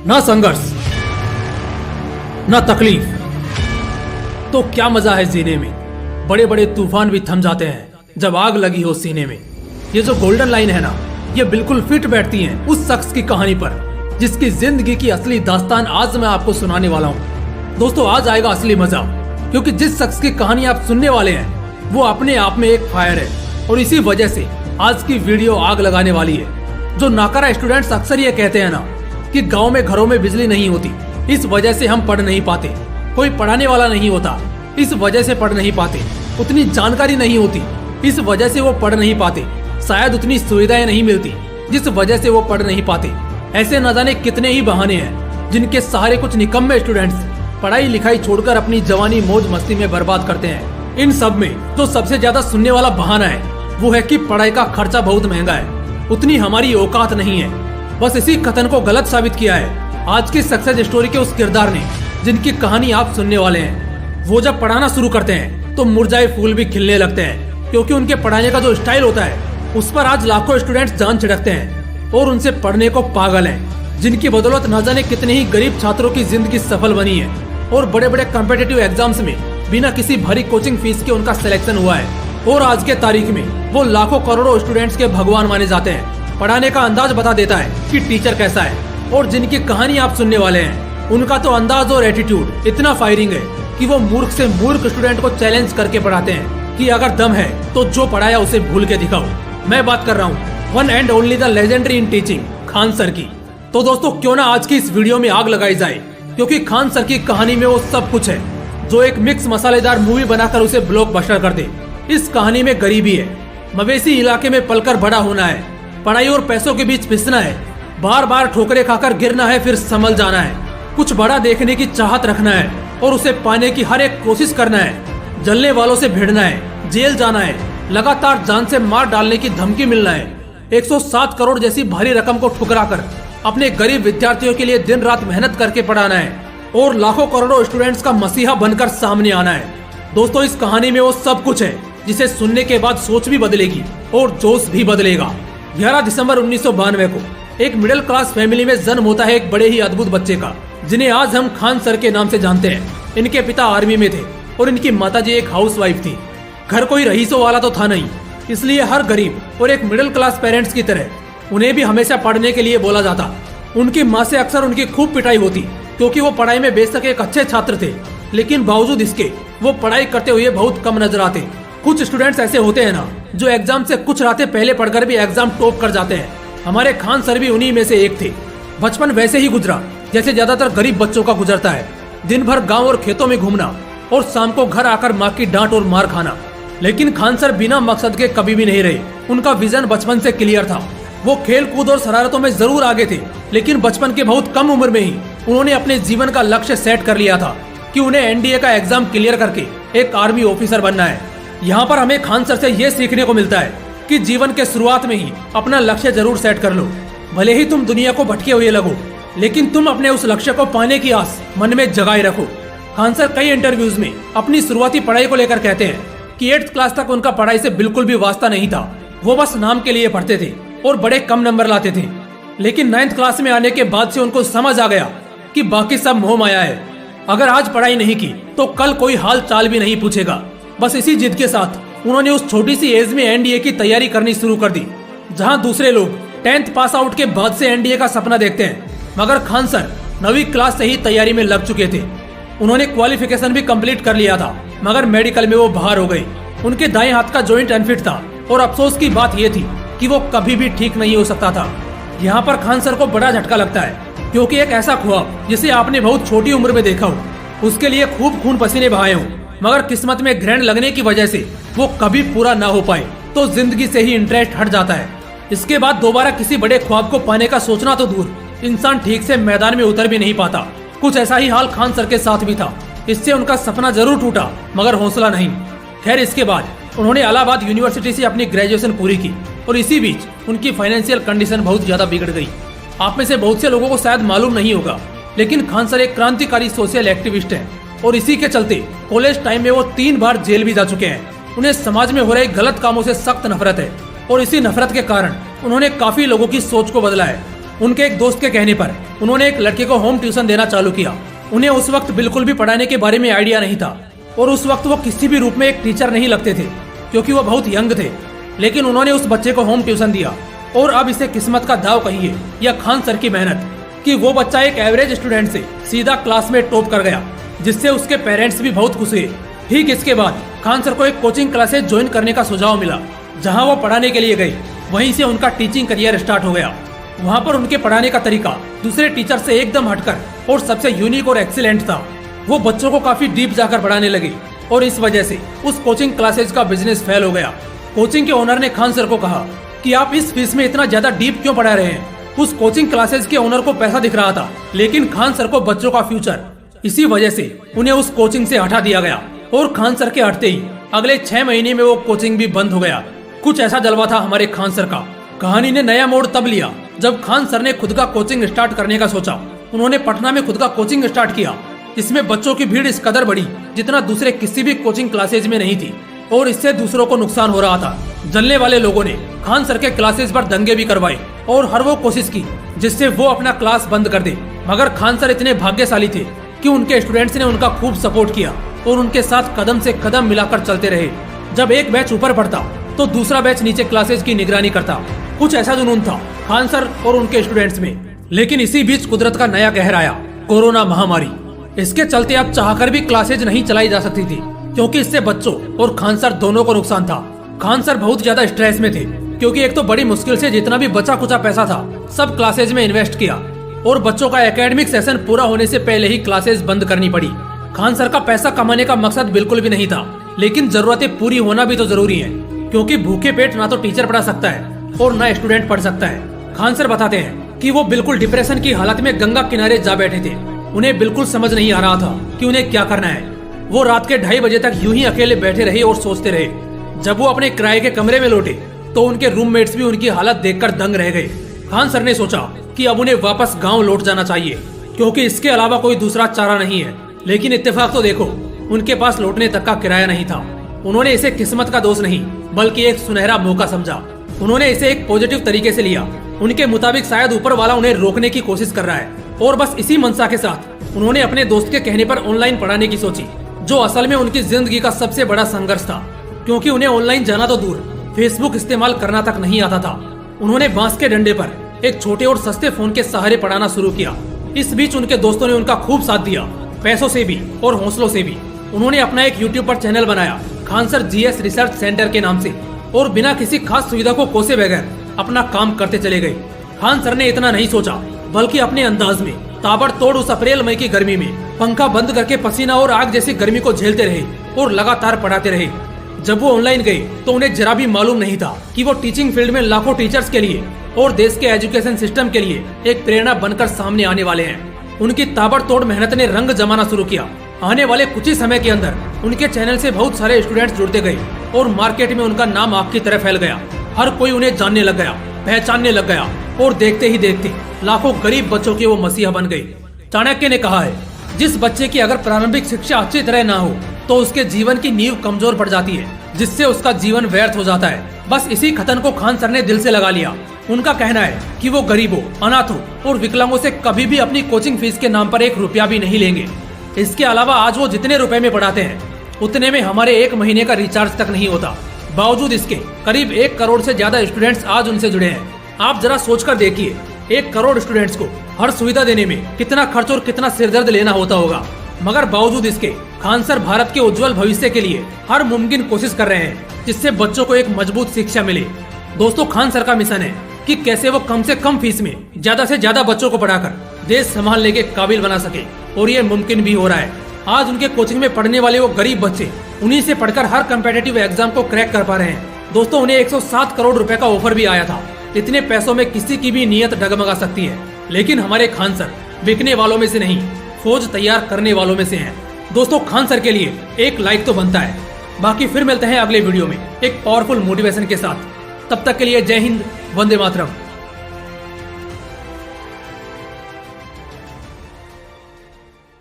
ना संघर्ष ना तकलीफ तो क्या मजा है जीने में। बड़े बड़े तूफान भी थम जाते हैं जब आग लगी हो सीने में। ये जो गोल्डन लाइन है ना, ये बिल्कुल फिट बैठती है उस शख्स की कहानी पर जिसकी जिंदगी की असली दास्तान आज मैं आपको सुनाने वाला हूँ। दोस्तों, आज आएगा असली मजा, क्योंकि जिस शख्स की कहानी आप सुनने वाले हैं वो अपने आप में एक फायर है और इसी वजह से आज की वीडियो आग लगाने वाली है। जो नाकारा स्टूडेंट्स अक्सर ये कहते हैं ना कि गांव में घरों में बिजली नहीं होती, इस वजह से हम पढ़ नहीं पाते, कोई पढ़ाने वाला नहीं होता, इस वजह से पढ़ नहीं पाते, उतनी जानकारी नहीं होती, इस वजह से वो पढ़ नहीं पाते, शायद उतनी सुविधाएं नहीं मिलती जिस वजह से वो पढ़ नहीं पाते। ऐसे न जाने कितने ही बहाने हैं जिनके सहारे कुछ निकम्मे स्टूडेंट्स पढ़ाई लिखाई छोड़कर अपनी जवानी मौज मस्ती में बर्बाद करते हैं। इन सब में जो सबसे ज्यादा सुनने वाला बहाना है वो है कि पढ़ाई का खर्चा बहुत महंगा है, उतनी हमारी औकात नहीं है। बस इसी कथन को गलत साबित किया है आज की सक्सेस स्टोरी के उस किरदार ने जिनकी कहानी आप सुनने वाले हैं। वो जब पढ़ाना शुरू करते हैं तो मुरझाए फूल भी खिलने लगते हैं, क्योंकि उनके पढ़ाने का जो स्टाइल होता है उस पर आज लाखों स्टूडेंट्स जान छिड़कते हैं और उनसे पढ़ने को पागल हैं, जिनकी बदौलत न जाने कितने ही गरीब छात्रों की जिंदगी सफल बनी है और बड़े बड़े कॉम्पिटिटिव एग्जाम्स में बिना किसी भारी कोचिंग फीस के उनका सिलेक्शन हुआ है। और आज के तारीख में वो लाखों करोड़ों स्टूडेंट्स के भगवान माने जाते हैं। पढ़ाने का अंदाज बता देता है कि टीचर कैसा है। और जिनकी कहानी आप सुनने वाले हैं उनका तो अंदाज और एटीट्यूड इतना फायरिंग है कि वो मूर्ख से मूर्ख स्टूडेंट को चैलेंज करके पढ़ाते हैं कि अगर दम है तो जो पढ़ाया उसे भूल के दिखाओ। मैं बात कर रहा हूँ one and only the legendary in teaching, Khan sir की। तो दोस्तों, क्यों ना आज की इस वीडियो में आग लगाई जाए, क्योंकि खान सर की कहानी में वो सब कुछ है जो एक मिक्स मसालेदार मूवी बनाकर उसे ब्लॉकबस्टर कर दे। इस कहानी में गरीबी है, मवेशी इलाके में पलकर बड़ा होना है, पढ़ाई और पैसों के बीच पिसना है, बार बार ठोकरे खाकर गिरना है, फिर संभल जाना है, कुछ बड़ा देखने की चाहत रखना है और उसे पाने की हर एक कोशिश करना है, जलने वालों से भिड़ना है, जेल जाना है, लगातार जान से मार डालने की धमकी मिलना है, 107 करोड़ जैसी भारी रकम को ठुकराकर अपने गरीब विद्यार्थियों के लिए दिन रात मेहनत करके पढ़ाना है और लाखों करोड़ों स्टूडेंट्स का मसीहा बनकर सामने आना है। दोस्तों, इस कहानी में वो सब कुछ है जिसे सुनने के बाद सोच भी बदलेगी और जोश भी बदलेगा। 11 दिसंबर 1992 को एक मिडिल क्लास फैमिली में जन्म होता है एक बड़े ही अद्भुत बच्चे का, जिन्हें आज हम खान सर के नाम से जानते हैं। इनके पिता आर्मी में थे और इनकी माताजी एक हाउसवाइफ थी। घर कोई रईसों वाला तो था नहीं, इसलिए हर गरीब और एक मिडिल क्लास पेरेंट्स की तरह उन्हें भी हमेशा पढ़ने के लिए बोला जाता। उनकी माँ से अक्सर उनकी खूब पिटाई होती, क्योंकि वो पढ़ाई में बेशक एक अच्छे छात्र थे, लेकिन बावजूद इसके वो पढ़ाई करते हुए बहुत कम नजर आते। कुछ स्टूडेंट्स ऐसे होते हैं ना जो एग्जाम से कुछ रातें पहले पढ़कर भी एग्जाम टॉप कर जाते हैं। हमारे खान सर भी उन्हीं में से एक थे। बचपन वैसे ही गुजरा जैसे ज्यादातर गरीब बच्चों का गुजरता है, दिन भर गाँव और खेतों में घूमना और शाम को घर आकर माँ की डांट और मार खाना। लेकिन खान सर बिना मकसद के कभी भी नहीं रहे। उनका विजन बचपन से क्लियर था। वो खेल कूद और शरारतों में जरूर आगे थे, लेकिन बचपन के बहुत कम उम्र में ही उन्होंने अपने जीवन का लक्ष्य सेट कर लिया था कि उन्हें एनडीए का एग्जाम क्लियर करके एक आर्मी ऑफिसर बनना है। यहाँ पर हमें खान सर से ये सीखने को मिलता है कि जीवन के शुरुआत में ही अपना लक्ष्य जरूर सेट कर लो। भले ही तुम दुनिया को भटके हुए लगो, लेकिन तुम अपने उस लक्ष्य को पाने की आस मन में जगाए रखो। खान सर कई इंटरव्यूज में अपनी शुरुआती पढ़ाई को लेकर कहते हैं कि 8th क्लास तक उनका पढ़ाई से बिल्कुल भी वास्ता नहीं था। वो बस नाम के लिए पढ़ते थे और बड़े कम नंबर लाते थे। लेकिन 9th क्लास में आने के बाद से उनको समझ आ गया कि बाकी सब मोह माया है। अगर आज पढ़ाई नहीं की तो कल कोई हाल चाल भी नहीं पूछेगा। बस इसी जिद के साथ उन्होंने उस छोटी सी एज में एनडीए की तैयारी करनी शुरू कर दी। जहां दूसरे लोग 10th पास आउट के बाद से एनडीए का सपना देखते हैं, मगर खान सर 9वीं क्लास से ही तैयारी में लग चुके थे। उन्होंने क्वालिफिकेशन भी कंप्लीट कर लिया था, मगर मेडिकल में वो बाहर हो गए। उनके दाएं हाथ का जॉइंट अनफिट था और अफसोस की बात यह थी कि वो कभी भी ठीक नहीं हो सकता था। यहाँ पर खान सर को बड़ा झटका लगता है, क्योंकि एक ऐसा ख्वाब जिसे आपने बहुत छोटी उम्र में देखा हो, उसके लिए खूब खून पसीने बहाए हो, मगर किस्मत में ग्रहण लगने की वजह से वो कभी पूरा ना हो पाए, तो जिंदगी से ही इंटरेस्ट हट जाता है। इसके बाद दोबारा किसी बड़े ख्वाब को पाने का सोचना तो दूर, इंसान ठीक से मैदान में उतर भी नहीं पाता। कुछ ऐसा ही हाल खान सर के साथ भी था। इससे उनका सपना जरूर टूटा, मगर हौसला नहीं। खैर, इसके बाद उन्होंने इलाहाबाद यूनिवर्सिटी से अपनी ग्रेजुएशन पूरी की और इसी बीच उनकी फाइनेंशियल कंडीशन बहुत ज्यादा बिगड़ गई। आप में से बहुत से लोगों को शायद मालूम नहीं होगा, लेकिन खान सर एक क्रांतिकारी सोशल एक्टिविस्ट हैं और इसी के चलते कॉलेज टाइम में वो 3 बार जेल भी जा चुके हैं। उन्हें समाज में हो रहे गलत कामों से सख्त नफरत है और इसी नफरत के कारण उन्होंने काफी लोगों की सोच को बदला है। उनके एक दोस्त के कहने पर उन्होंने एक लड़के को होम ट्यूशन देना चालू किया। उन्हें उस वक्त बिल्कुल भी पढ़ाने के बारे में आइडिया नहीं था और उस वक्त वो किसी भी रूप में एक टीचर नहीं लगते थे क्योंकि वो बहुत यंग थे। लेकिन उन्होंने उस बच्चे को होम ट्यूशन दिया और अब इसे किस्मत का दाव कहिए या खान सर की मेहनत कि वो बच्चा एक एवरेज स्टूडेंट से सीधा क्लास में टॉप कर गया, जिससे उसके पेरेंट्स भी बहुत खुश हुए। ठीक इसके बाद खान सर को एक कोचिंग क्लासेस ज्वाइन करने का सुझाव मिला, जहां वो पढ़ाने के लिए गई। वहीं से उनका टीचिंग करियर स्टार्ट हो गया। वहां पर उनके पढ़ाने का तरीका दूसरे टीचर से एकदम हटकर और सबसे यूनिक और एक्सीलेंट था। वो बच्चों को काफी डीप जाकर पढ़ाने लगे और इस वजह से उस कोचिंग क्लासेस का बिजनेस फेल हो गया। कोचिंग के ओनर ने खान सर को कहा कि आप इस फीस में इतना ज्यादा डीप क्यों पढ़ा रहे हैं। उस कोचिंग क्लासेस के ओनर को पैसा दिख रहा था, लेकिन खान सर को बच्चों का फ्यूचर, इसी वजह से उन्हें उस कोचिंग से हटा दिया गया। और खान सर के हटते ही अगले 6 महीने में वो कोचिंग भी बंद हो गया। कुछ ऐसा जलवा था हमारे खान सर का। कहानी ने नया मोड़ तब लिया जब खान सर ने खुद का कोचिंग स्टार्ट करने का सोचा। उन्होंने पटना में खुद का कोचिंग स्टार्ट किया। इसमें बच्चों की भीड़ इस कदर बढ़ी जितना दूसरे किसी भी कोचिंग क्लासेज में नहीं थी और इससे दूसरों को नुकसान हो रहा था। जलने वाले लोगों ने खान सर के क्लासेस पर दंगे भी करवाए और हर वो कोशिश की जिससे वो अपना क्लास बंद कर दे। मगर खान सर इतने भाग्यशाली थे कि उनके स्टूडेंट्स ने उनका खूब सपोर्ट किया और उनके साथ कदम से कदम मिलाकर चलते रहे। जब एक बैच ऊपर बढ़ता तो दूसरा बैच नीचे क्लासेस की निगरानी करता। कुछ ऐसा जुनून था खान सर और उनके स्टूडेंट्स में। लेकिन इसी बीच कुदरत का नया कहर आया, कोरोना महामारी। इसके चलते अब चाहकर भी क्लासेज नहीं चलाई जा सकती थी क्योंकि इससे बच्चों और खान सर दोनों को नुकसान था। खान सर बहुत ज्यादा स्ट्रेस में थे क्योंकि एक तो बड़ी मुश्किल से जितना भी बचा कुचा पैसा था सब क्लासेज में इन्वेस्ट किया और बच्चों का एकेडमिक सेशन पूरा होने से पहले ही क्लासेज बंद करनी पड़ी। खान सर का पैसा कमाने का मकसद बिल्कुल भी नहीं था, लेकिन जरूरतें पूरी होना भी तो जरूरी है क्योंकि भूखे पेट ना तो टीचर पढ़ा सकता है और ना स्टूडेंट पढ़ सकता है। खान सर बताते हैं कि वो बिल्कुल डिप्रेशन की हालत में गंगा किनारे जा बैठे थे। उन्हें बिल्कुल समझ नहीं आ रहा था कि उन्हें क्या करना है। वो रात के 2:30 बजे तक यूं ही अकेले बैठे रहे और सोचते रहे। जब वो अपने किराए के कमरे में लौटे तो उनके रूममेट्स भी उनकी हालत देखकर दंग रह गए। खान सर ने सोचा कि अब उन्हें वापस गांव लौट जाना चाहिए क्योंकि इसके अलावा कोई दूसरा चारा नहीं है। लेकिन इत्तेफाक तो देखो, उनके पास लौटने तक का किराया नहीं था। उन्होंने इसे किस्मत का दोष नहीं बल्कि एक सुनहरा मौका समझा। उन्होंने इसे एक पॉजिटिव तरीके से लिया। उनके मुताबिक शायद ऊपर वाला उन्हें रोकने की कोशिश कर रहा है और बस इसी मंशा के साथ उन्होंने अपने दोस्त के कहने पर ऑनलाइन पढ़ाने की सोची, जो असल में उनकी जिंदगी का सबसे बड़ा संघर्ष था क्योंकि उन्हें ऑनलाइन जाना तो दूर, फेसबुक इस्तेमाल करना तक नहीं आता था। उन्होंने बांस के डंडे पर एक छोटे और सस्ते फोन के सहारे पढ़ाना शुरू किया। इस बीच उनके दोस्तों ने उनका खूब साथ दिया, पैसों से भी और हौसलों से भी। उन्होंने अपना एक यूट्यूब पर चैनल बनाया, Khan sir GS research centre के नाम से, और बिना किसी खास सुविधा को कोसे बगैर अपना काम करते चले गए। खान सर ने इतना नहीं सोचा बल्कि अपने अंदाज में ताबड़तोड़ उस अप्रैल मई की गर्मी में पंखा बंद करके पसीना और आग जैसी गर्मी को झेलते रहे और लगातार पढ़ाते रहे। जब वो ऑनलाइन गए तो उन्हें जरा भी मालूम नहीं था कि वो टीचिंग फील्ड में लाखों टीचर्स के लिए और देश के एजुकेशन सिस्टम के लिए एक प्रेरणा बनकर सामने आने वाले हैं। उनकी ताबड़तोड़ मेहनत ने रंग जमाना शुरू किया। आने वाले कुछ ही समय के अंदर उनके चैनल से बहुत सारे स्टूडेंट्स जुड़ते गए और मार्केट में उनका नाम आग की तरह फैल गया। हर कोई उन्हें जानने लग गया, पहचानने लग गया और देखते ही देखते लाखों गरीब बच्चों के वो मसीहा बन गए। चाणक्य ने कहा है, जिस बच्चे की अगर प्रारंभिक शिक्षा अच्छी तरह ना हो तो उसके जीवन की नींव कमजोर पड़ जाती है, जिससे उसका जीवन व्यर्थ हो जाता है। बस इसी कथन को खान सर ने दिल से लगा लिया। उनका कहना है कि वो गरीबों, अनाथों और विकलांगों से कभी भी अपनी कोचिंग फीस के नाम पर 1 रुपया भी नहीं लेंगे। इसके अलावा आज वो जितने रुपए में पढ़ाते हैं उतने में हमारे 1 महीने का रिचार्ज तक नहीं होता। बावजूद इसके करीब 1 करोड़ से ज्यादा स्टूडेंट्स आज उनसे जुड़े हैं। आप जरा सोचकर देखिए, 1 करोड़ स्टूडेंट्स को हर सुविधा देने में कितना खर्च और कितना सिरदर्द लेना होता होगा। मगर बावजूद इसके खान सर भारत के उज्जवल भविष्य के लिए हर मुमकिन कोशिश कर रहे हैं जिससे बच्चों को एक मजबूत शिक्षा मिले। दोस्तों, खान सर का मिशन है कि कैसे वो कम से कम फीस में ज्यादा से ज्यादा बच्चों को पढ़ाकर देश संभालने के काबिल बना सके, और ये मुमकिन भी हो रहा है। आज उनके कोचिंग में पढ़ने वाले वो गरीब बच्चे उन्हीं से पढ़कर हर कम्पिटिटिव एग्जाम को क्रैक कर पा रहे हैं। दोस्तों, उन्हें 107 करोड़ रुपए का ऑफर भी आया था। इतने पैसों में किसी की भी नीयत डगमगा सकती है, लेकिन हमारे खान सर बिकने वालों में से नहीं, फौज तैयार करने वालों में से हैं। दोस्तों, खान सर के लिए एक लाइक तो बनता है। बाकी फिर मिलते हैं अगले वीडियो में एक पावरफुल मोटिवेशन के साथ। तब तक के लिए जय हिंद, वंदे मातरम।